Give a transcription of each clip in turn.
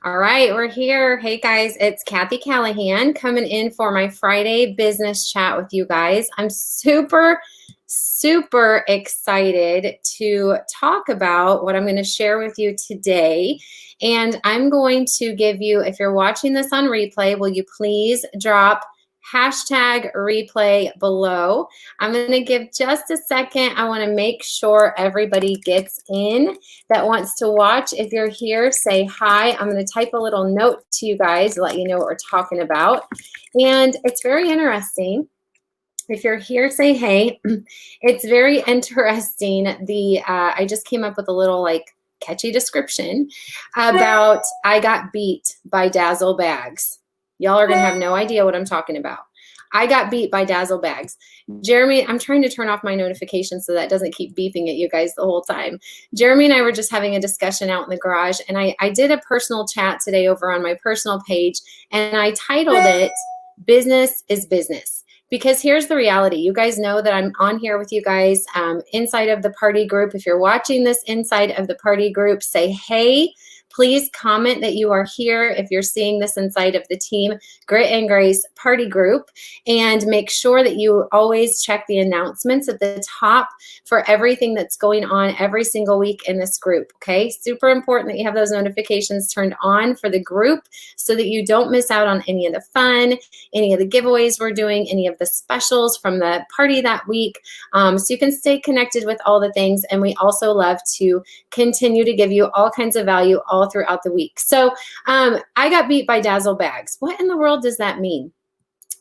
All right, we're here. Hey guys, it's Kathy Callahan coming in for my Friday business chat with you guys. I'm super excited to talk about what I'm going to share with you today. And I'm going to give you, if you're watching this on replay, will you please drop hashtag replay below. I'm going to give just a second. I want to make sure everybody gets in that wants to watch. If you're here, say hi. I'm going to type a little note to you guys to let you know what we're talking about. And it's very interesting. If you're here, say hey. It's very interesting. I just came up with a little catchy description about I got beat by Dazzle bags. Y'all are going to have no idea what I'm talking about. I got beat by Dazzle bags. Jeremy, I'm trying to turn off my notifications so that doesn't keep beeping at you guys the whole time. Jeremy and I were just having a discussion out in the garage, and I did a personal chat today over on my personal page, and I titled it, Business is Business. Because here's the reality. You guys know that I'm on here with you guys inside of the party group. If you're watching this inside of the party group, say hey. Please comment that you are here if you're seeing this inside of the Team Grit and Grace party group, and make sure that you always check the announcements at the top for everything that's going on every single week in this group, okay? Super important that you have those notifications turned on for the group so that you don't miss out on any of the fun, any of the giveaways we're doing, any of the specials from the party that week, so you can stay connected with all the things. And we also love to continue to give you all kinds of value all throughout the week. So I got beat by Dazzle bags. What in the world does that mean?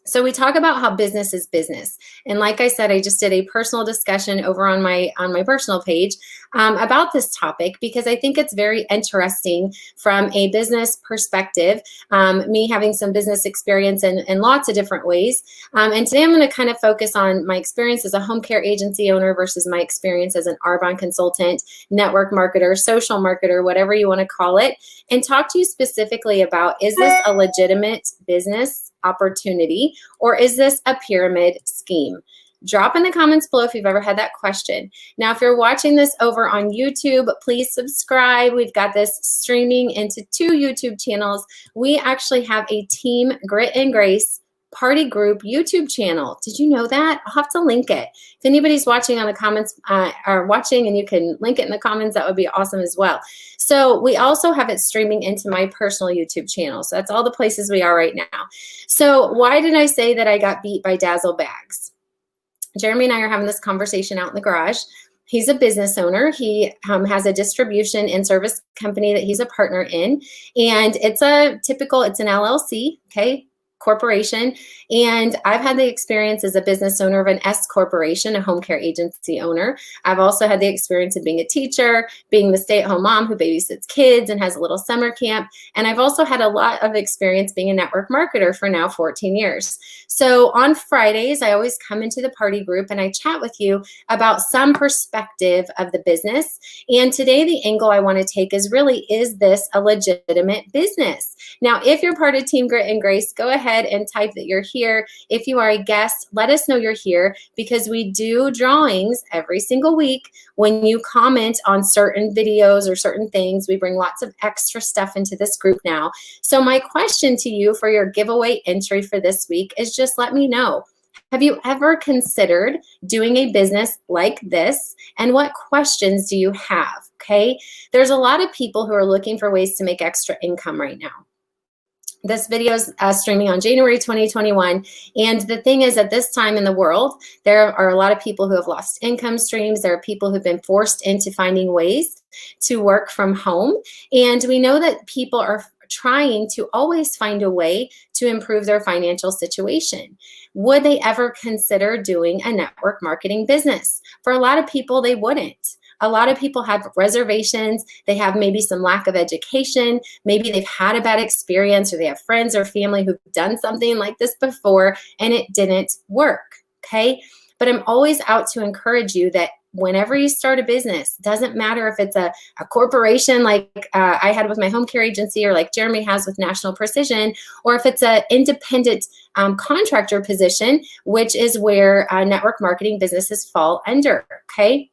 So we talk about how business is business. And like I said, I just did a personal discussion over on my personal page about this topic because I think it's very interesting from a business perspective, me having some business experience in lots of different ways. And today I'm going to kind of focus on my experience as a home care agency owner versus my experience as an Arbonne consultant, network marketer, social marketer, whatever you want to call it, and talk to you specifically about, is this a legitimate business opportunity, or is this a pyramid scheme? Drop in the comments below if you've ever had that question. Now, if you're watching this over on YouTube, please subscribe. We've got this streaming into 2 YouTube channels. We actually have a Team Grit and Grace party group YouTube channel. Did you know that? I'll have to link it. If anybody's watching on the comments or watching and you can link it in the comments, that would be awesome as well. So we also have it streaming into my personal YouTube channel. So that's all the places we are right now. So why did I say that I got beat by Dazzle bags? Jeremy and I are having this conversation out in the garage. He's a business owner. He has a distribution and service company that he's a partner in. And it's an LLC, okay? Corporation. And I've had the experience as a business owner of an S corporation, a home care agency owner. I've also had the experience of being a teacher, being the stay-at-home mom who babysits kids and has a little summer camp. And I've also had a lot of experience being a network marketer for now 14 years. So on Fridays, I always come into the party group and I chat with you about some perspective of the business. And today the angle I want to take is really, is this a legitimate business? Now, if you're part of Team Grit and Grace, go ahead and type that you're here. If you are a guest, let us know you're here, because we do drawings every single week. When you comment on certain videos or certain things, we bring lots of extra stuff into this group now. So my question to you for your giveaway entry for this week is just let me know. Have you ever considered doing a business like this? And what questions do you have? Okay. There's a lot of people who are looking for ways to make extra income right now. This video is streaming on January 2021. And the thing is, at this time in the world, there are a lot of people who have lost income streams. There are people who've been forced into finding ways to work from home. And we know that people are trying to always find a way to improve their financial situation. Would they ever consider doing a network marketing business? For a lot of people, they wouldn't. A lot of people have reservations. They have maybe some lack of education. Maybe they've had a bad experience, or they have friends or family who've done something like this before and it didn't work, okay? But I'm always out to encourage you that whenever you start a business, doesn't matter if it's a corporation like I had with my home care agency, or like Jeremy has with National Precision, or if it's an independent contractor position, which is where network marketing businesses fall under, okay?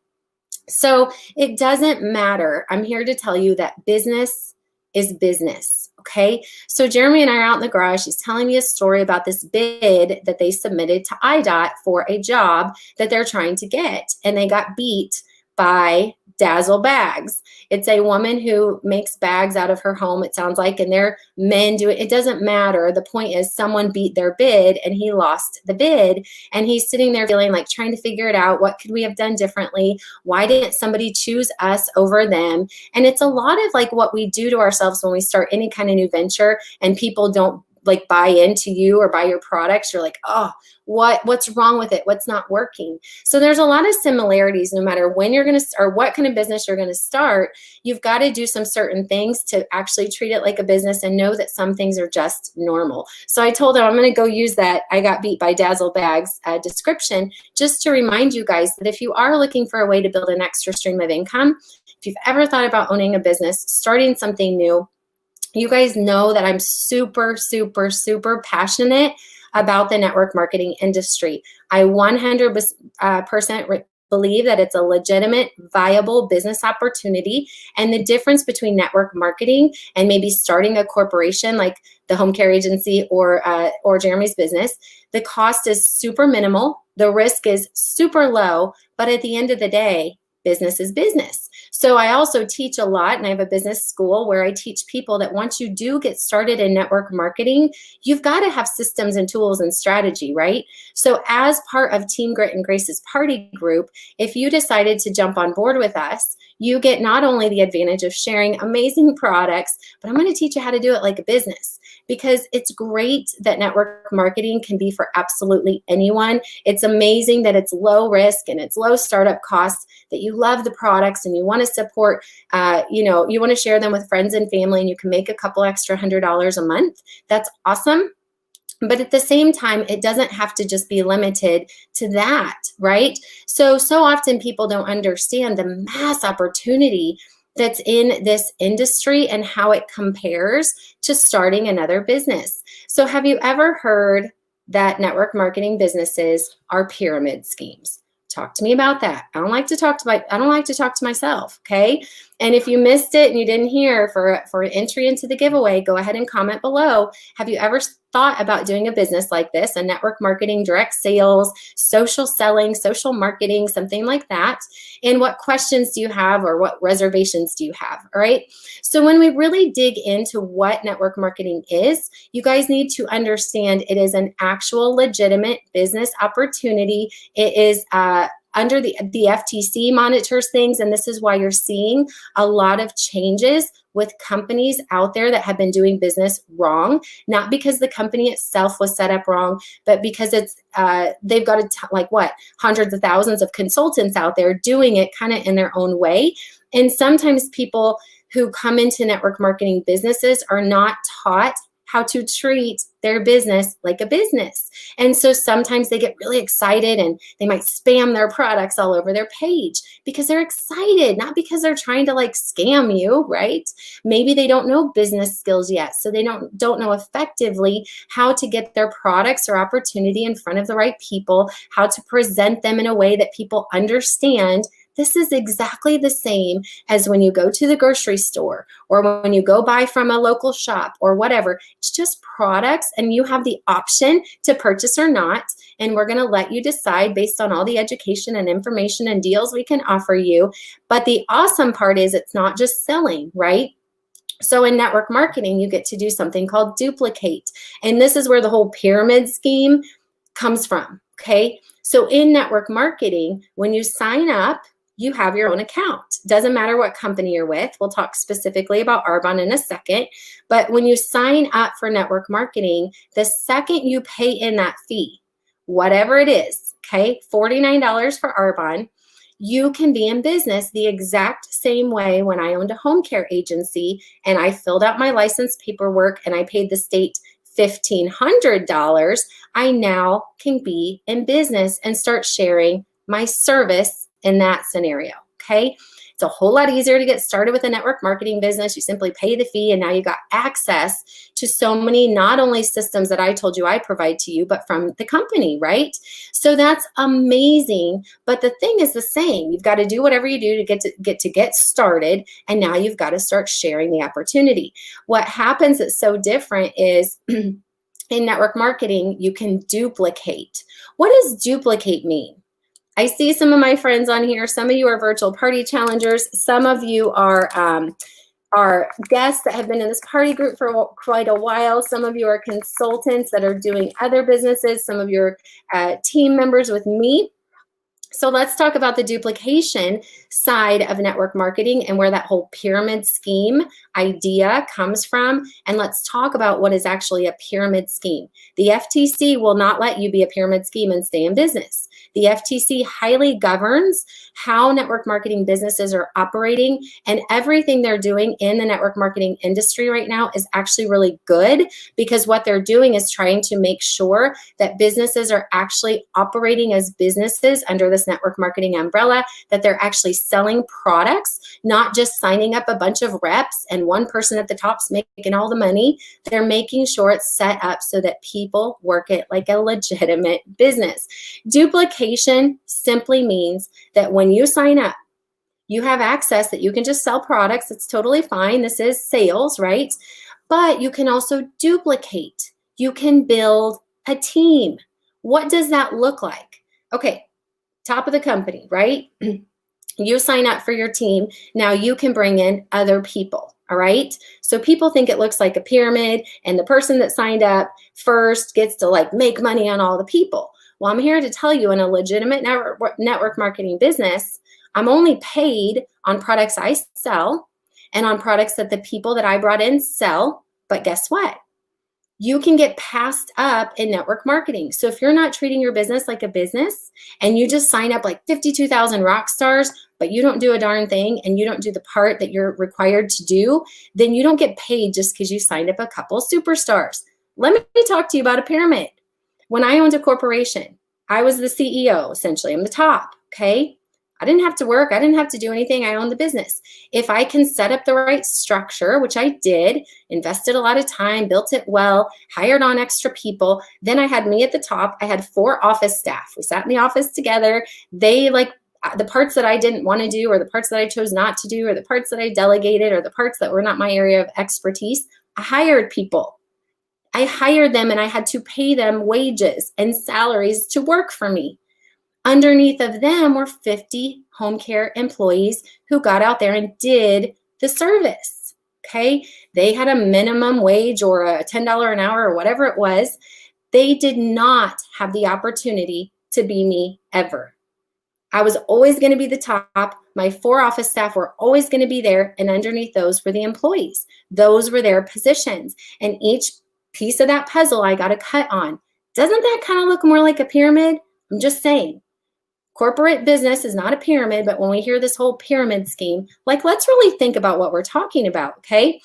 So it doesn't matter. I'm here to tell you that business is business, Okay, so Jeremy and I are out in the garage. He's telling me a story about this bid that they submitted to IDOT for a job that they're trying to get, and they got beat by Dazzle Bags. It's a woman who makes bags out of her home, it sounds like, and they're men do it. It doesn't matter. The point is someone beat their bid and he lost the bid, and he's sitting there feeling like trying to figure it out. What could we have done differently? Why didn't somebody choose us over them? And it's a lot of like what we do to ourselves when we start any kind of new venture and people don't like buy into you or buy your products. You're like, oh, what's wrong with it? What's not working? So there's a lot of similarities no matter when you're going to or what kind of business you're going to start. You've got to do some certain things to actually treat it like a business and know that some things are just normal. So I told him I'm going to go use that I got beat by Dazzle Bags description just to remind you guys that if you are looking for a way to build an extra stream of income, if you've ever thought about owning a business, starting something new, you guys know that I'm super, super, super passionate about the network marketing industry. I 100% believe that it's a legitimate, viable business opportunity. And the difference between network marketing and maybe starting a corporation like the home care agency or Jeremy's business, the cost is super minimal. The risk is super low. But at the end of the day, business is business. So I also teach a lot, and I have a business school where I teach people that once you do get started in network marketing, you've got to have systems and tools and strategy, right? So as part of Team Grit and Grace's party group, if you decided to jump on board with us, you get not only the advantage of sharing amazing products, but I'm going to teach you how to do it like a business. Because it's great that network marketing can be for absolutely anyone. It's amazing that it's low risk and it's low startup costs, that you love the products and you want to support, you want to share them with friends and family, and you can make a couple extra $100 a month. That's awesome. But at the same time, it doesn't have to just be limited to that, right? So often people don't understand the mass opportunity that's in this industry and how it compares to starting another business. So have you ever heard that network marketing businesses are pyramid schemes? Talk to me about that. I don't like to talk to myself, okay? And if you missed it and you didn't hear for an entry into the giveaway, go ahead and comment below. Have you ever thought about doing a business like this, a network marketing, direct sales, social selling, social marketing, something like that? And what questions do you have or what reservations do you have, all right? So when we really dig into what network marketing is, you guys need to understand it is an actual legitimate business opportunity. It is under the FTC monitors things, and this is why you're seeing a lot of changes with companies out there that have been doing business wrong, not because the company itself was set up wrong, but because it's they've got hundreds of thousands of consultants out there doing it kind of in their own way. And sometimes people who come into network marketing businesses are not taught how to treat their business like a business. And so sometimes they get really excited and they might spam their products all over their page because they're excited, not because they're trying to like scam you, right? Maybe they don't know business skills yet, so they don't know effectively how to get their products or opportunity in front of the right people, how to present them in a way that people understand. This is exactly the same as when you go to the grocery store or when you go buy from a local shop or whatever. It's just products, and you have the option to purchase or not. And we're going to let you decide based on all the education and information and deals we can offer you. But the awesome part is it's not just selling, right? So in network marketing, you get to do something called duplicate. And this is where the whole pyramid scheme comes from, okay? So in network marketing, when you sign up, you have your own account. Doesn't matter what company you're with. We'll talk specifically about Arbonne in a second. But when you sign up for network marketing, the second you pay in that fee, whatever it is, okay, $49 for Arbonne, you can be in business the exact same way when I owned a home care agency and I filled out my license paperwork and I paid the state $1,500. I now can be in business and start sharing my service in that scenario, okay? It's a whole lot easier to get started with a network marketing business. You simply pay the fee and now you got access to so many, not only systems that I told you I provide to you, but from the company, right? So that's amazing. But the thing is the same. You've got to do whatever you do to get started. And now you've got to start sharing the opportunity. What happens that's so different is in network marketing, you can duplicate. What does duplicate mean? I see some of my friends on here. Some of you are virtual party challengers. Some of you are guests that have been in this party group for quite a while. Some of you are consultants that are doing other businesses. Some of you are team members with me. So let's talk about the duplication side of network marketing and where that whole pyramid scheme idea comes from. And let's talk about what is actually a pyramid scheme. The FTC will not let you be a pyramid scheme and stay in business. The FTC highly governs how network marketing businesses are operating, and everything they're doing in the network marketing industry right now is actually really good, because what they're doing is trying to make sure that businesses are actually operating as businesses under this network marketing umbrella, that they're actually selling products, not just signing up a bunch of reps and one person at the top's making all the money. They're making sure it's set up so that people work it like a legitimate business. Duplication simply means that when you sign up, you have access that you can just sell products. It's totally fine. This is sales, right? But you can also duplicate. You can build a team. What does that look like? Okay, top of the company, right? You sign up for your team. Now you can bring in other people, all right? So people think it looks like a pyramid, and the person that signed up first gets to like make money on all the people. Well, I'm here to tell you, in a legitimate network marketing business, I'm only paid on products I sell and on products that the people that I brought in sell. But guess what? You can get passed up in network marketing. So if you're not treating your business like a business and you just sign up like 52,000 rock stars, but you don't do a darn thing and you don't do the part that you're required to do, then you don't get paid just because you signed up a couple superstars. Let me talk to you about a pyramid. When I owned a corporation, I was the CEO, essentially. I'm the top, okay? I didn't have to work. I didn't have to do anything. I owned the business. If I can set up the right structure, which I did, invested a lot of time, built it well, hired on extra people, then I had me at the top. I had 4 office staff. We sat in the office together. They like the parts that I didn't want to do, or the parts that I chose not to do, or the parts that I delegated, or the parts that were not my area of expertise. I hired people. I hired them and I had to pay them wages and salaries to work for me. Underneath of them were 50 home care employees who got out there and did the service, okay? They had a minimum wage or a $10 an hour or whatever it was. They did not have the opportunity to be me ever. I was always going to be the top. My 4 office staff were always going to be there, and underneath those were the employees. Those were their positions, and each piece of that puzzle I got a cut on. Doesn't that kind of look more like a pyramid? I'm just saying. Corporate business is not a pyramid, but when we hear this whole pyramid scheme, like, let's really think about what we're talking about, okay?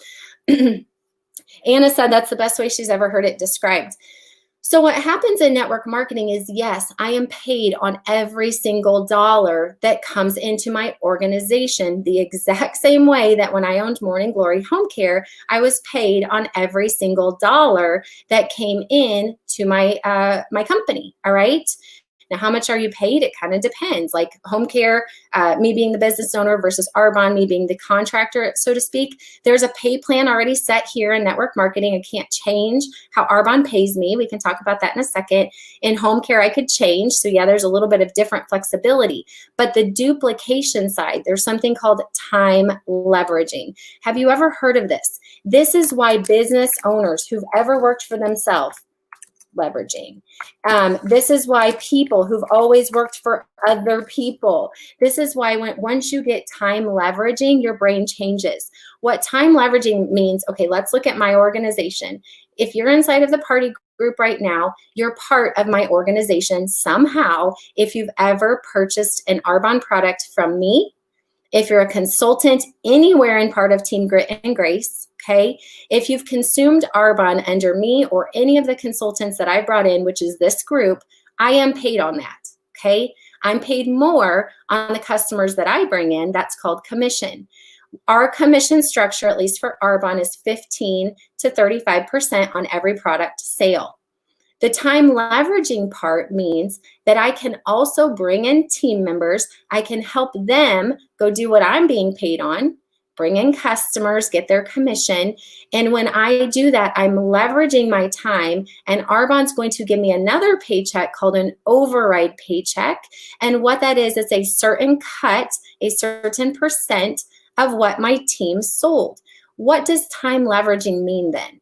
Anna said that's the best way she's ever heard it described. So what happens in network marketing is, yes, I am paid on every single dollar that comes into my organization, the exact same way that when I owned Morning Glory Home Care, I was paid on every single dollar that came in to my my company, all right? Now, how much are you paid? It kind of depends. Like home care, me being the business owner versus Arbonne, me being the contractor, so to speak. There's a pay plan already set here in network marketing. I can't change how Arbonne pays me. We can talk about that in a second. In home care, I could change. So yeah, there's a little bit of different flexibility. But the duplication side, there's something called time leveraging. Have you ever heard of this? This is why business owners who've ever worked for themselves, leveraging. This is why people who've always worked for other people, this is why once you get time leveraging, your brain changes. What time leveraging means, okay, let's look at my organization. If you're inside of the party group right now, you're part of my organization somehow. If you've ever purchased an Arbonne product from me, if you're a consultant anywhere in part of Team Grit and Grace, okay? If you've consumed Arbonne under me or any of the consultants that I brought in, which is this group, I am paid on that, okay? I'm paid more on the customers that I bring in. That's called commission. Our commission structure, at least for Arbonne, is 15 to 35% on every product sale. The time leveraging part means that I can also bring in team members. I can help them go do what I'm being paid on, bring in customers, get their commission. And when I do that, I'm leveraging my time, and Arbonne's going to give me another paycheck called an override paycheck. And what that is, it's a certain cut, a certain percent of what my team sold. What does time leveraging mean then?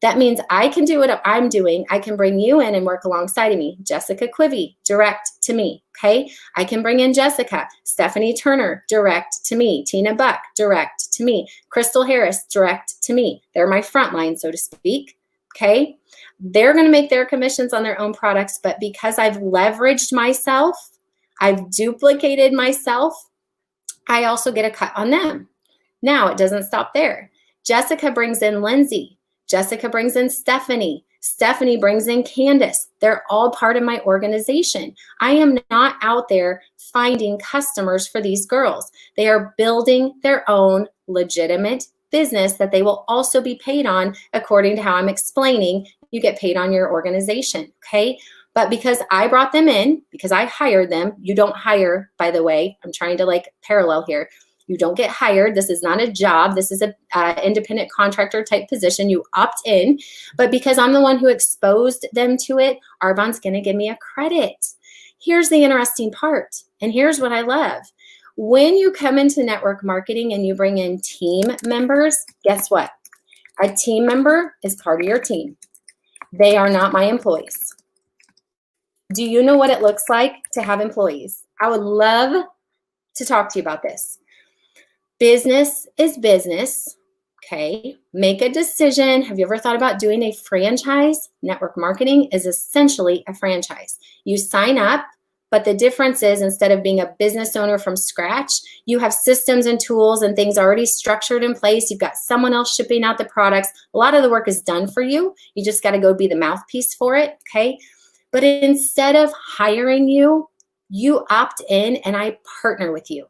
That means I can do what I'm doing. I can bring you in and work alongside of me. Jessica Quivy, direct to me, okay? I can bring in Jessica, Stephanie Turner, direct to me, Tina Buck, direct to me, Crystal Harris, direct to me. They're my front line, so to speak, okay? They're gonna make their commissions on their own products, but because I've leveraged myself, I've duplicated myself, I also get a cut on them. Now, it doesn't stop there. Jessica brings in Lindsay. Jessica brings in Stephanie. Stephanie brings in Candace. They're all part of my organization. I am not out there finding customers for these girls. They are building their own legitimate business that they will also be paid on according to how I'm explaining. You get paid on your organization, okay? But because I brought them in, because I hired them, you don't hire, by the way, I'm trying to like parallel here. You don't get hired. This is not a job. This is a independent contractor type position. You opt in, but because I'm the one who exposed them to it, Arbonne's going to give me a credit. Here's the interesting part, and here's what I love. When you come into network marketing and you bring in team members, guess what? A team member is part of your team. They are not my employees. Do you know what it looks like to have employees? I would love to talk to you about this. Business is business, okay? Make a decision. Have you ever thought about doing a franchise? Network marketing is essentially a franchise. You sign up, but the difference is instead of being a business owner from scratch, you have systems and tools and things already structured in place. You've got someone else shipping out the products. A lot of the work is done for you. You just got to go be the mouthpiece for it, okay? But instead of hiring you, you opt in and I partner with you.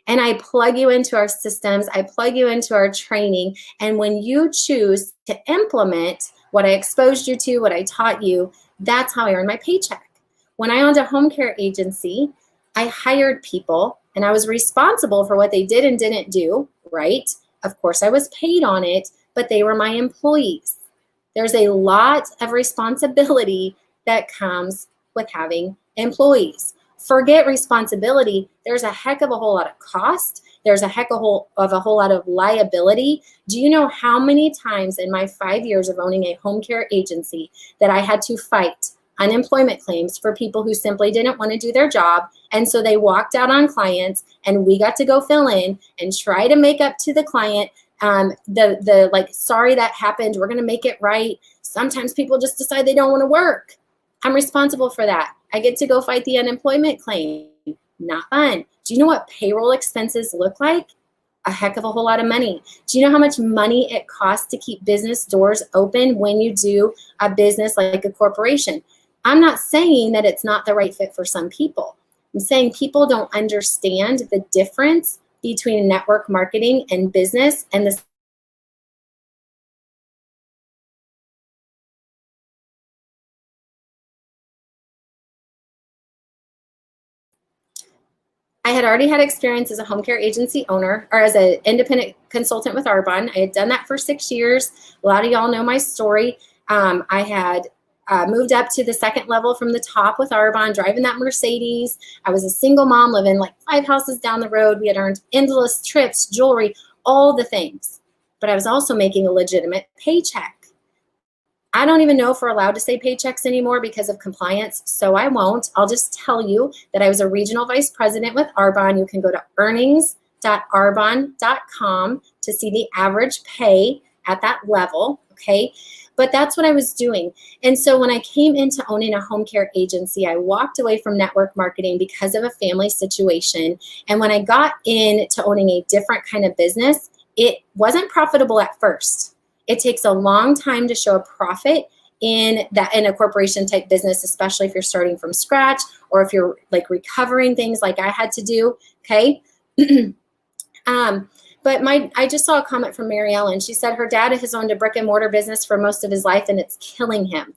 And I plug you into our systems, I plug you into our training, and when you choose to implement what I exposed you to, what I taught you, that's how I earn my paycheck. When I owned a home care agency, I hired people and I was responsible for what they did and didn't do, right? Of course, I was paid on it, but they were my employees. There's a lot of responsibility that comes with having employees. Forget responsibility. There's a heck of a whole lot of cost. There's a heck of a whole lot of liability. Do you know how many times in my 5 years of owning a home care agency that I had to fight unemployment claims for people who simply didn't want to do their job, and so they walked out on clients and we got to go fill in and try to make up to the client the like, sorry that happened, we're going to make it right. Sometimes people just decide they don't want to work. I'm responsible for that. I get to go fight the unemployment claim. Not fun. Do you know what payroll expenses look like? A heck of a whole lot of money. Do you know how much money it costs to keep business doors open when you do a business like a corporation? I'm not saying that it's not the right fit for some people. I'm saying people don't understand the difference between network marketing and business and the I had already had experience as a home care agency owner or as an independent consultant with Arbonne. I had done that for 6 years. A lot of y'all know my story. I had moved up to the second level from the top with Arbonne, driving that Mercedes. I was a single mom living like 5 houses down the road. We had earned endless trips, jewelry, all the things. But I was also making a legitimate paycheck. I don't even know if we're allowed to say paychecks anymore because of compliance, so I won't. I'll just tell you that I was a regional vice president with Arbonne. You can go to earnings.arbonne.com to see the average pay at that level, okay? But that's what I was doing. And so when I came into owning a home care agency, I walked away from network marketing because of a family situation. And when I got into owning a different kind of business, it wasn't profitable at first. It takes a long time to show a profit in a corporation type business, especially if you're starting from scratch or if you're like recovering things like I had to do. Okay. But I just saw a comment from Mary Ellen. She said her dad has owned a brick and mortar business for most of his life and it's killing him.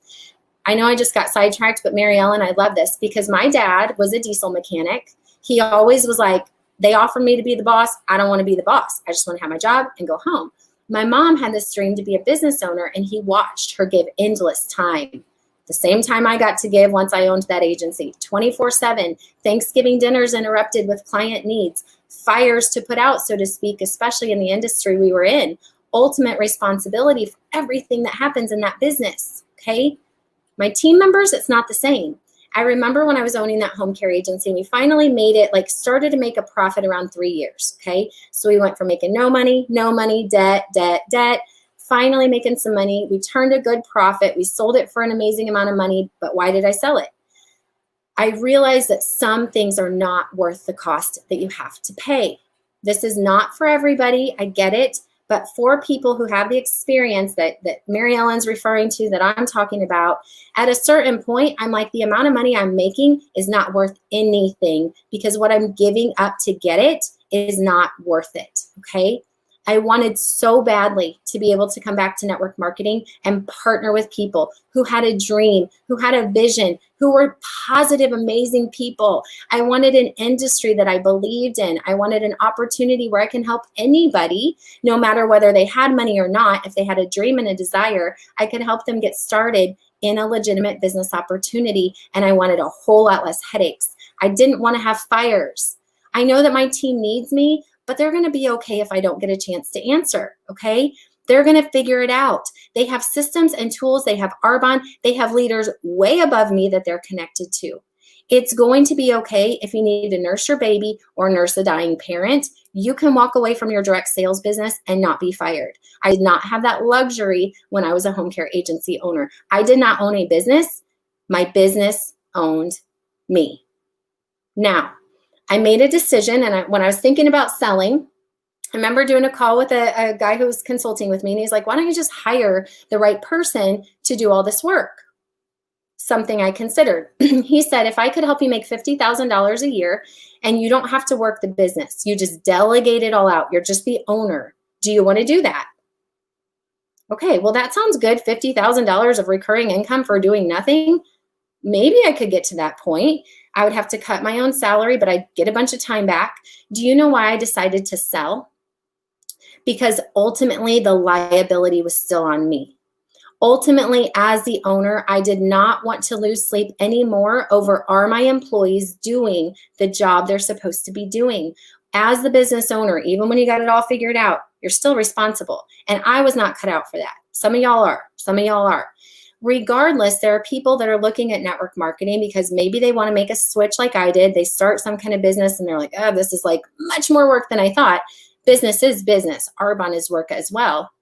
I know I just got sidetracked, but Mary Ellen, I love this because my dad was a diesel mechanic. He always was like, they offered me to be the boss. I don't want to be the boss. I just want to have my job and go home. My mom had this dream to be a business owner, and he watched her give endless time. The same time I got to give once I owned that agency, 24/7, Thanksgiving dinners interrupted with client needs, fires to put out, so to speak, especially in the industry we were in, ultimate responsibility for everything that happens in that business, okay? My team members, it's not the same. I remember when I was owning that home care agency, we finally made it, like started to make a profit around 3 years, okay? So we went from making no money, debt, finally making some money. We turned a good profit. We sold it for an amazing amount of money, but why did I sell it? I realized that some things are not worth the cost that you have to pay. This is not for everybody, I get it, but for people who have the experience that Mary Ellen's referring to, that I'm talking about, at a certain point, I'm like, the amount of money I'm making is not worth anything because what I'm giving up to get it is not worth it, okay? I wanted so badly to be able to come back to network marketing and partner with people who had a dream, who had a vision, who were positive, amazing people. I wanted an industry that I believed in. I wanted an opportunity where I can help anybody, no matter whether they had money or not. If they had a dream and a desire, I could help them get started in a legitimate business opportunity. And I wanted a whole lot less headaches. I didn't want to have fires. I know that my team needs me, but they're going to be okay if I don't get a chance to answer, okay? They're going to figure it out. They have systems and tools. They have Arbonne. They have leaders way above me that they're connected to. It's going to be okay if you need to nurse your baby or nurse a dying parent. You can walk away from your direct sales business and not be fired. I did not have that luxury when I was a home care agency owner. I did not own a business. My business owned me. Now, I made a decision, and when I was thinking about selling, I remember doing a call with a guy who was consulting with me, and he's like, why don't you just hire the right person to do all this work? Something I considered. He said, if I could help you make $50,000 a year and you don't have to work the business, you just delegate it all out, you're just the owner, do you want to do that? Okay, well, that sounds good. $50,000 of recurring income for doing nothing. Maybe I could get to that point. I would have to cut my own salary, but I'd get a bunch of time back. Do you know why I decided to sell? Because ultimately the liability was still on me. Ultimately, as the owner, I did not want to lose sleep anymore over, are my employees doing the job they're supposed to be doing? As the business owner, even when you got it all figured out, you're still responsible. And I was not cut out for that. Some of y'all are. Some of y'all are. Regardless, there are people that are looking at network marketing because maybe they want to make a switch like I did. They start some kind of business and they're like, oh, this is like much more work than I thought. Business is business. Arbonne is work as well.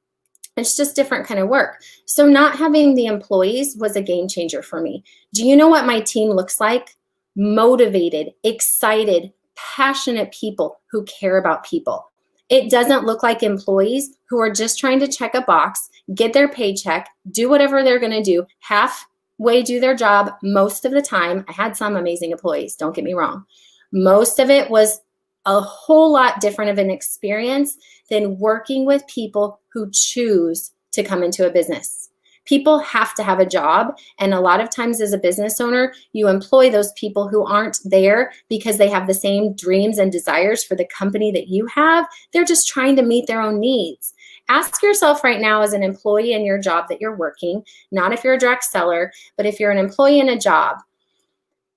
It's just different kind of work. So not having the employees was a game changer for me. Do you know what my team looks like? Motivated, excited, passionate people who care about people. It doesn't look like employees who are just trying to check a box, get their paycheck, do whatever they're going to do, halfway do their job most of the time. I had some amazing employees, don't get me wrong. Most of it was a whole lot different of an experience than working with people who choose to come into a business. People have to have a job, and a lot of times as a business owner, you employ those people who aren't there because they have the same dreams and desires for the company that you have. They're just trying to meet their own needs. Ask yourself right now as an employee in your job that you're working, not if you're a direct seller, but if you're an employee in a job,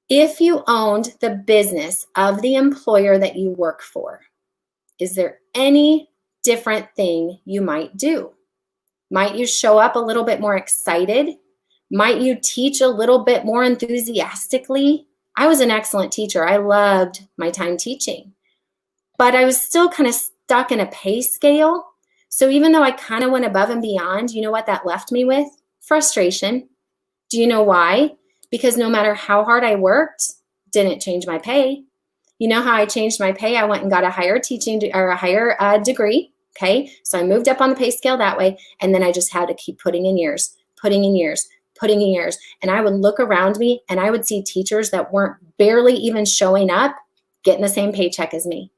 if you owned the business of the employer that you work for, is there any different thing you might do? Might you show up a little bit more excited? Might you teach a little bit more enthusiastically? I was an excellent teacher. I loved my time teaching, but I was still kind of stuck in a pay scale. So even though I kind of went above and beyond, you know what that left me with? Frustration. Do you know why? Because no matter how hard I worked, didn't change my pay. You know how I changed my pay? I went and got a higher degree. Okay, so I moved up on the pay scale that way, and then I just had to keep putting in years, putting in years. And I would look around me and I would see teachers that weren't barely even showing up getting the same paycheck as me.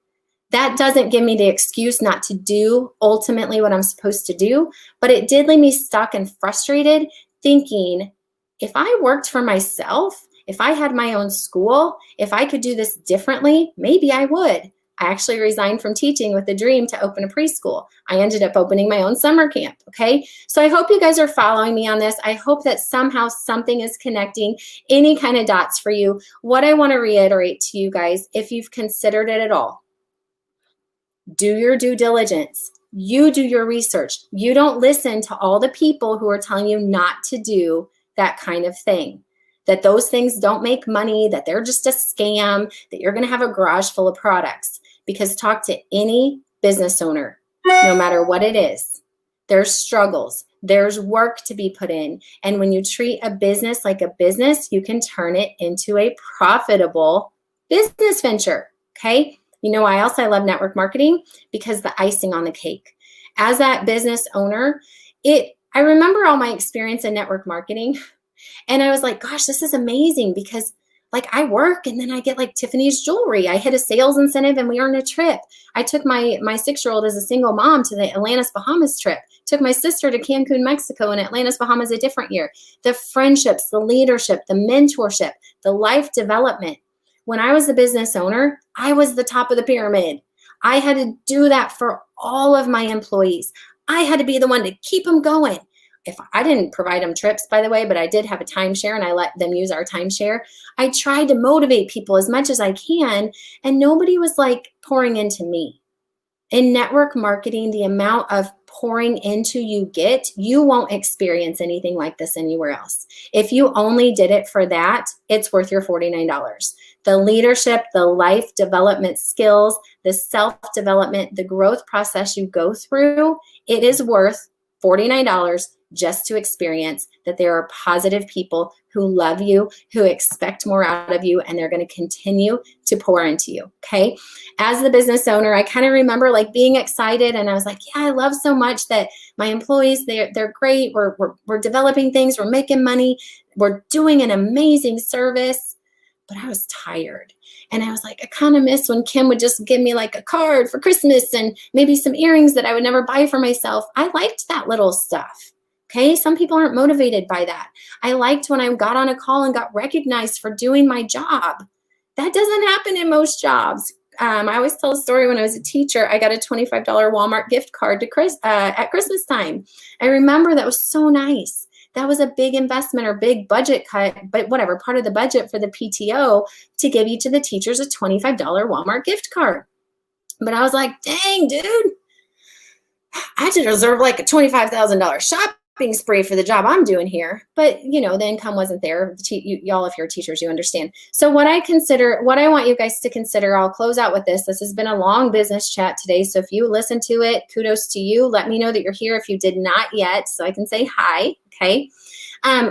That doesn't give me the excuse not to do ultimately what I'm supposed to do, but it did leave me stuck and frustrated thinking, if I worked for myself, if I had my own school, if I could do this differently, maybe I would. I actually resigned from teaching with the dream to open a preschool. I ended up opening my own summer camp, okay? So I hope you guys are following me on this. I hope that somehow something is connecting any kind of dots for you. What I want to reiterate to you guys, if you've considered it at all, do your due diligence. You do your research. You don't listen to all the people who are telling you not to do that kind of thing, that those things don't make money, that they're just a scam, that you're going to have a garage full of products. Because talk to any business owner, no matter what it is. There's struggles. There's work to be put in. And when you treat a business like a business, you can turn it into a profitable business venture, okay? You know why else I love network marketing? Because the icing on the cake. As that business owner, I remember all my experience in network marketing, and I was like, gosh, this is amazing because like I work and then I get like Tiffany's jewelry. I hit a sales incentive and we earn a trip. I took my 6-year-old as a single mom to the Atlantis, Bahamas trip. Took my sister to Cancun, Mexico, and Atlantis, Bahamas a different year. The friendships, the leadership, the mentorship, the life development. When I was the business owner, I was the top of the pyramid. I had to do that for all of my employees. I had to be the one to keep them going. If I didn't provide them trips, by the way, but I did have a timeshare and I let them use our timeshare. I tried to motivate people as much as I can, and nobody was like pouring into me. In network marketing, the amount of pouring into you won't experience anything like this anywhere else. If you only did it for that, it's worth your $49. The leadership, the life development skills, the self-development, the growth process you go through, it is worth $49 just to experience that there are positive people who love you, who expect more out of you, and they're going to continue to pour into you, okay? As the business owner, I kind of remember like being excited, and I was like, yeah, I love so much that my employees, they're great. We're developing things. We're making money. We're doing an amazing service. But I was tired. And I was like, I kind of miss when Kim would just give me like a card for Christmas and maybe some earrings that I would never buy for myself. I liked that little stuff. Okay, some people aren't motivated by that. I liked when I got on a call and got recognized for doing my job. That doesn't happen in most jobs. I always tell a story when I was a teacher. I got a $25 Walmart gift card at Christmas time. I remember that was so nice. That was a big investment or big budget cut, but whatever, part of the budget for the PTO to give each of the teachers a $25 Walmart gift card. But I was like, dang, dude, I should reserve like a $25,000 shopping spree for the job I'm doing here. But, you know, the income wasn't there. Y'all, if you're teachers, you understand. So what I want you guys to consider, I'll close out with this. This has been a long business chat today. So if you listen to it, kudos to you. Let me know that you're here if you did not yet, so I can say hi, okay?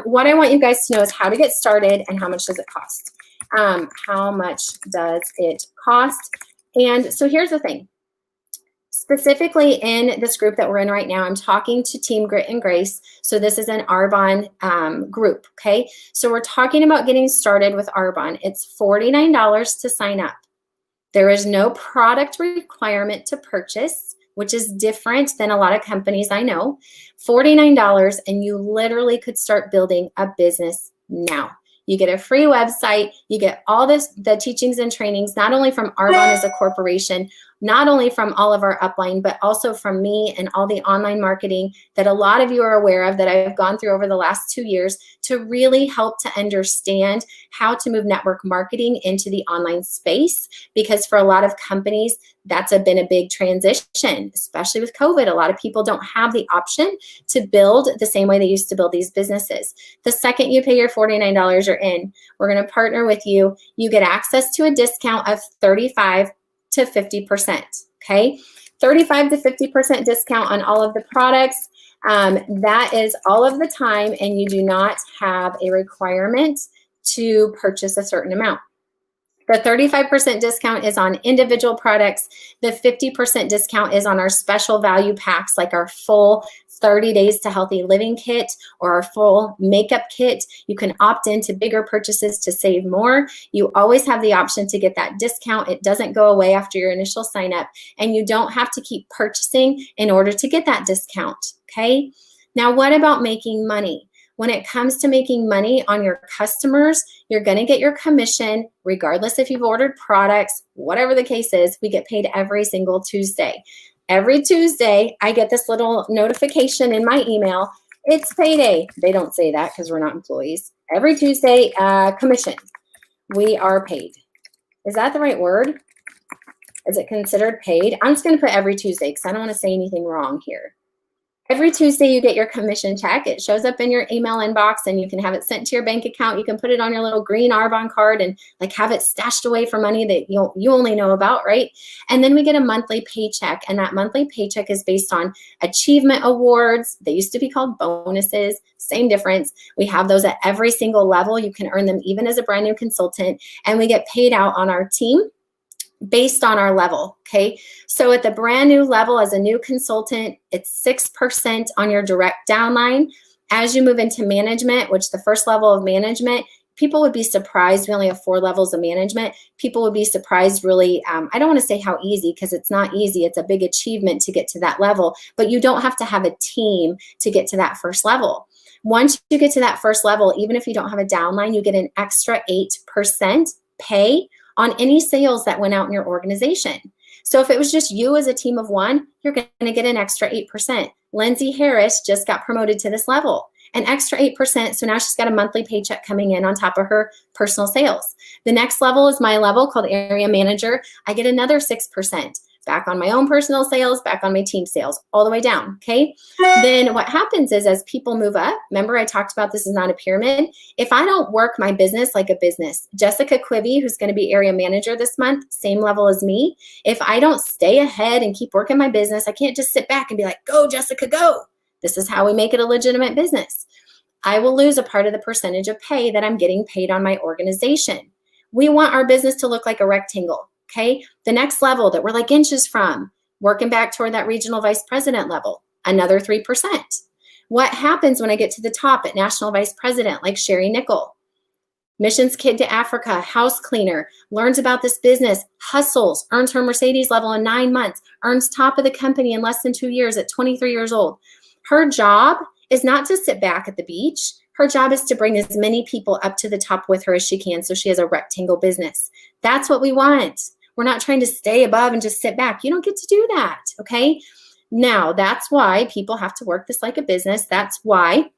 What I want you guys to know is how to get started and how much does it cost. How much does it cost? And so here's the thing. Specifically in this group that we're in right now, I'm talking to Team Grit and Grace. So this is an Arbonne group, okay? So we're talking about getting started with Arbonne. It's $49 to sign up. There is no product requirement to purchase, which is different than a lot of companies I know. $49, and you literally could start building a business now. You get a free website. You get all the teachings and trainings, not only from Arbonne as a corporation, not only from all of our upline, but also from me and all the online marketing that a lot of you are aware of that I've gone through over the last 2 years to really help to understand how to move network marketing into the online space. Because for a lot of companies, that's been a big transition, especially with COVID. A lot of people don't have the option to build the same way they used to build these businesses. The second you pay your $49, you're in. We're going to partner with you. You get access to a discount of 35 to 50%, okay? 35 to 50% discount on all of the products. That is all of the time, and you do not have a requirement to purchase a certain amount. The 35% discount is on individual products. The 50% discount is on our special value packs, like our full 30 days to healthy living kit or our full makeup kit. You can opt into bigger purchases to save more. You always have the option to get that discount. It doesn't go away after your initial sign up, and you don't have to keep purchasing in order to get that discount, okay? Now, what about making money? When it comes to making money on your customers, you're going to get your commission regardless if you've ordered products, whatever the case is. We get paid every single Tuesday. Every Tuesday, I get this little notification in my email. It's payday. They don't say that because we're not employees. Every Tuesday, commission. We are paid. Is that the right word? Is it considered paid? I'm just going to put every Tuesday because I don't want to say anything wrong here. Every Tuesday, you get your commission check. It shows up in your email inbox, and you can have it sent to your bank account. You can put it on your little green Arbonne card and like have it stashed away for money that you only know about, right? And then we get a monthly paycheck, and that monthly paycheck is based on achievement awards. They used to be called bonuses, same difference. We have those at every single level. You can earn them even as a brand new consultant, and we get paid out on our team based on our level, okay? So at the brand new level as a new consultant, it's 6% on your direct downline. As you move into management, which the first level of management, people would be surprised. We only have 4 levels of management. People would be surprised really, I don't want to say how easy, because it's not easy. It's a big achievement to get to that level, but you don't have to have a team to get to that first level. Once you get to that first level, even if you don't have a downline, you get an extra 8% pay on any sales that went out in your organization. So if it was just you as a team of 1, you're going to get an extra 8%. Lindsay Harris just got promoted to this level, an extra 8%. So now she's got a monthly paycheck coming in on top of her personal sales. The next level is my level called area manager. I get another 6%. Back on my own personal sales, back on my team sales, all the way down, okay? Then what happens is as people move up, remember I talked about this is not a pyramid. If I don't work my business like a business, Jessica Quibby, who's going to be area manager this month, same level as me, if I don't stay ahead and keep working my business, I can't just sit back and be like, go Jessica, go. This is how we make it a legitimate business. I will lose a part of the percentage of pay that I'm getting paid on my organization. We want our business to look like a rectangle. Okay, the next level that we're like inches from, working back toward that regional vice president level, another 3%. What happens when I get to the top at national vice president, like Sherry Nickel? Missions kid to Africa, house cleaner, learns about this business, hustles, earns her Mercedes level in 9 months, earns top of the company in less than 2 years at 23 years old. Her job is not to sit back at the beach. Her job is to bring as many people up to the top with her as she can so she has a rectangle business. That's what we want. We're not trying to stay above and just sit back. You don't get to do that, okay? Now, that's why people have to work this like a business. That's why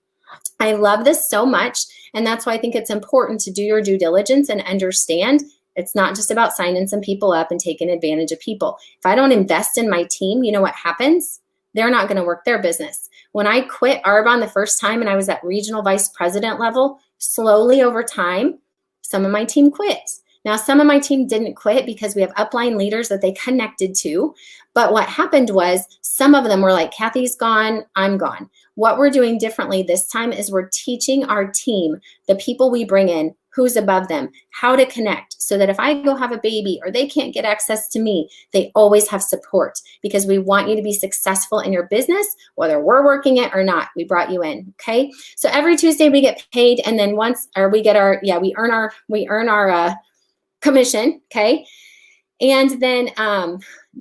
I love this so much, and that's why I think it's important to do your due diligence and understand it's not just about signing some people up and taking advantage of people. If I don't invest in my team, you know what happens? They're not going to work their business. When I quit Arbonne the first time and I was at regional vice president level, slowly over time, some of my team quit. Now, some of my team didn't quit because we have upline leaders that they connected to. But what happened was some of them were like, Kathy's gone, I'm gone. What we're doing differently this time is we're teaching our team, the people we bring in, who's above them, how to connect so that if I go have a baby or they can't get access to me, they always have support because we want you to be successful in your business, whether we're working it or not. We brought you in, okay? So every Tuesday we get paid, and then we earn our commission, okay? And then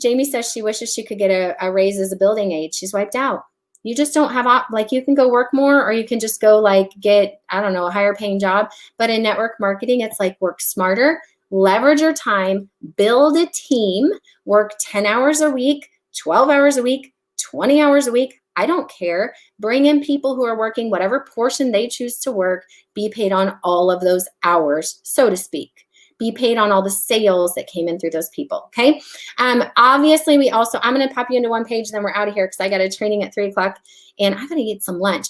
Jamie says she wishes she could get a raise as a building aide. She's wiped out. You just don't have, you can go work more or you can just go get, I don't know, a higher paying job. But in network marketing, it's like work smarter, leverage your time, build a team, work 10 hours a week, 12 hours a week, 20 hours a week. I don't care. Bring in people who are working whatever portion they choose to work, be paid on all of those hours, so to speak. Be paid on all the sales that came in through those people, okay? Obviously, I'm going to pop you into one page, then we're out of here because I got a training at 3 o'clock, and I'm going to eat some lunch.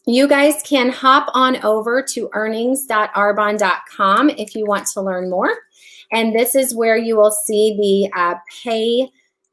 You guys can hop on over to earnings.arbonne.com if you want to learn more. And this is where you will see the pay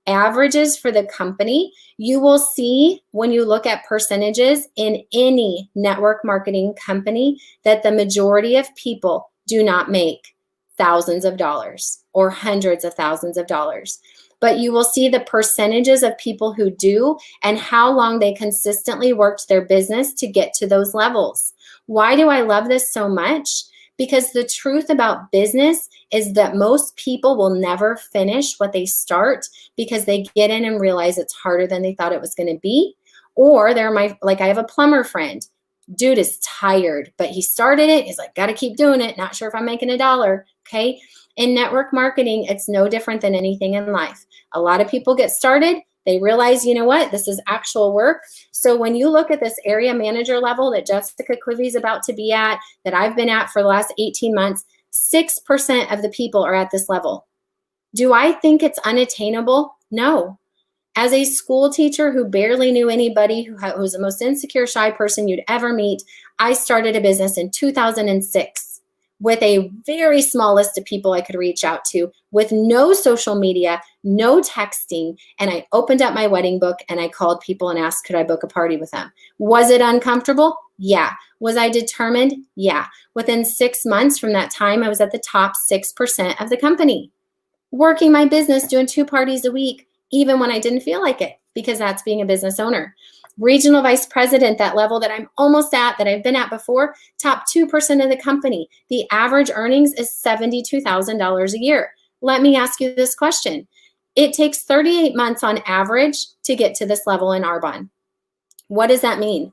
averages for the company. You will see when you look at percentages in any network marketing company that the majority of people do not make thousands of dollars or hundreds of thousands of dollars. But you will see the percentages of people who do and how long they consistently worked their business to get to those levels. Why do I love this so much? Because the truth about business is that most people will never finish what they start because they get in and realize it's harder than they thought it was going to be. Or like I have a plumber friend. Dude is tired, but he started it. He's like, got to keep doing it. Not sure if I'm making $1. Okay. In network marketing, it's no different than anything in life. A lot of people get started. They realize, you know what, this is actual work. So when you look at this area manager level that Jessica Clivey is about to be at, that I've been at for the last 18 months, 6% of the people are at this level. Do I think it's unattainable? No. As a school teacher who barely knew anybody, who was the most insecure, shy person you'd ever meet, I started a business in 2006 with a very small list of people I could reach out to, with no social media, no texting, and I opened up my wedding book and I called people and asked, could I book a party with them? Was it uncomfortable? Yeah. Was I determined? Yeah. Within 6 months from that time, I was at the top 6% of the company, working my business, doing 2 parties a week, even when I didn't feel like it, because that's being a business owner. Regional vice president, that level that I'm almost at, that I've been at before, top 2% of the company. The average earnings is $72,000 a year. Let me ask you this question. It takes 38 months on average to get to this level in Arbonne. What does that mean?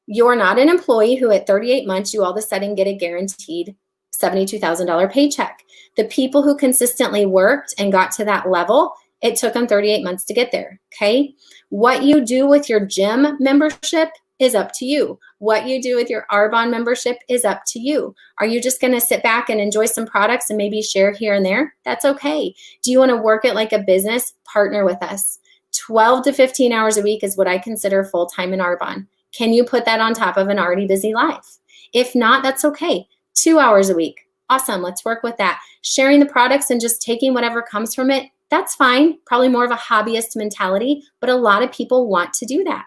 You're not an employee who at 38 months, you all of a sudden get a guaranteed $72,000 paycheck. The people who consistently worked and got to that level, it took them 38 months to get there, okay? What you do with your gym membership is up to you. What you do with your Arbonne membership is up to you. Are you just going to sit back and enjoy some products and maybe share here and there? That's okay. Do you want to work it like a business? Partner with us. 12 to 15 hours a week is what I consider full-time in Arbonne. Can you put that on top of an already busy life? If not, that's okay. 2 hours a week. Awesome. Let's work with that. Sharing the products and just taking whatever comes from it, that's fine. Probably more of a hobbyist mentality, but a lot of people want to do that.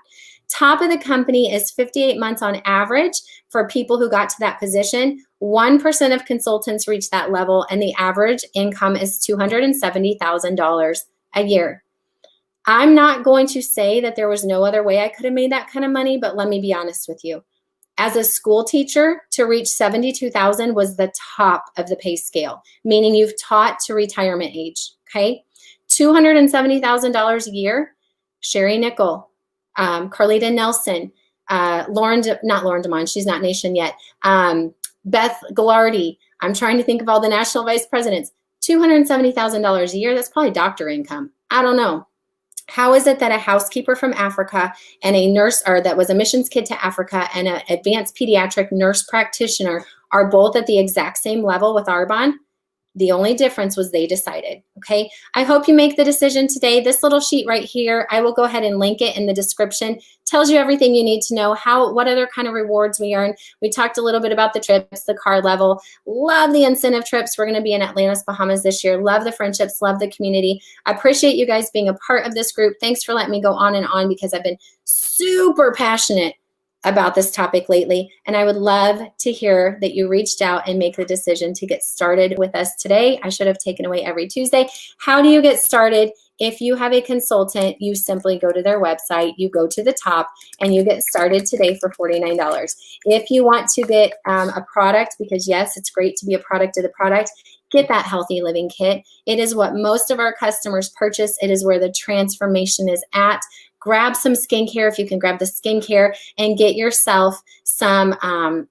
Top of the company is 58 months on average for people who got to that position. 1% of consultants reach that level, and the average income is $270,000 a year. I'm not going to say that there was no other way I could have made that kind of money, but let me be honest with you. As a school teacher, to reach $72,000 was the top of the pay scale, meaning you've taught to retirement age, okay? $270,000 a year, Sherry Nickel, Carlita Nelson, not Lauren DeMond, she's not nation yet, Beth Gillardy, I'm trying to think of all the national vice presidents, $270,000 a year, that's probably doctor income. I don't know. How is it that a housekeeper from Africa and a nurse, or that was a missions kid to Africa, and an advanced pediatric nurse practitioner are both at the exact same level with Arbonne? The only difference was they decided, okay? I hope you make the decision today. This little sheet right here, I will go ahead and link it in the description. Tells you everything you need to know, what other kind of rewards we earn. We talked a little bit about the trips, the car level. Love the incentive trips. We're gonna be in Atlantis, Bahamas this year. Love the friendships, love the community. I appreciate you guys being a part of this group. Thanks for letting me go on and on, because I've been super passionate about this topic lately, and I would love to hear that you reached out and make the decision to get started with us today. I should have taken away every Tuesday. How do you get started? If you have a consultant, you simply go to their website, you go to the top, and you get started today for $49. If you want to get a product, because yes, it's great to be a product of the product, get that Healthy Living Kit. It is what most of our customers purchase. It is where the transformation is at. Grab some skincare if you can grab the skincare, and get yourself some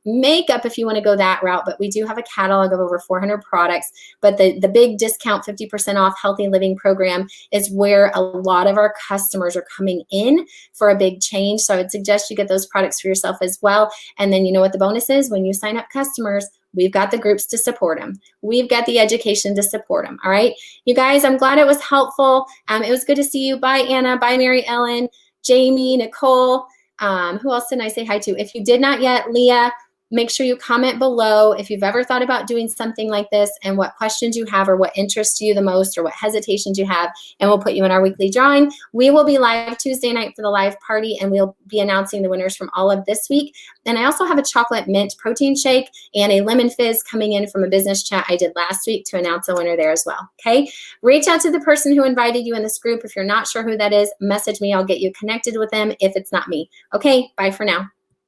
makeup if you want to go that route. But we do have a catalog of over 400 products. But the big discount, 50% off Healthy Living program, is where a lot of our customers are coming in for a big change. So I would suggest you get those products for yourself as well. And then you know what the bonus is? When you sign up customers, we've got the groups to support them. We've got the education to support them. All right, you guys, I'm glad it was helpful. It was good to see you. Bye, Anna. Bye, Mary Ellen, Jamie, Nicole. Who else didn't I say hi to? If you did not yet, Leah, Make sure you comment below if you've ever thought about doing something like this and what questions you have or what interests you the most or what hesitations you have, and we'll put you in our weekly drawing. We will be live Tuesday night for the live party, and we'll be announcing the winners from all of this week. And I also have a chocolate mint protein shake and a lemon fizz coming in from a business chat I did last week to announce a winner there as well. Okay, reach out to the person who invited you in this group. If you're not sure who that is, message me. I'll get you connected with them if it's not me. Okay, bye for now.